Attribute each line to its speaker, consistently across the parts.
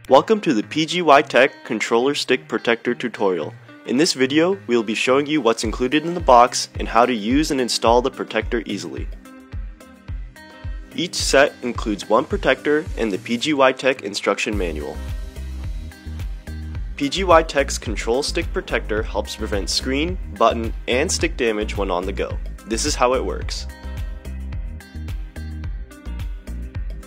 Speaker 1: Welcome to the PGYtech Controller Stick Protector tutorial. In this video, we will be showing you what's included in the box and how to use and install the protector easily. Each set includes one protector and the PGYtech instruction manual. PGYtech's Control Stick Protector helps prevent screen, button, and stick damage when on the go. This is how it works.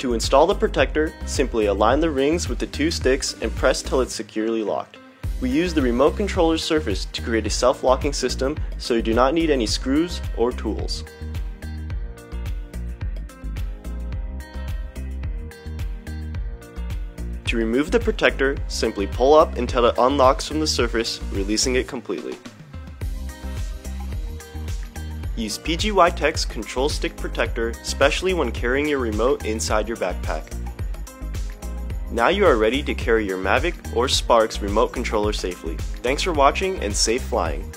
Speaker 1: To install the protector, simply align the rings with the two sticks and press till it's securely locked. We use the remote controller surface to create a self-locking system, so you do not need any screws or tools. To remove the protector, simply pull up until it unlocks from the surface, releasing it completely. Use PGYtech's Control Stick Protector, especially when carrying your remote inside your backpack. Now you are ready to carry your Mavic or Spark's remote controller safely. Thanks for watching and safe flying!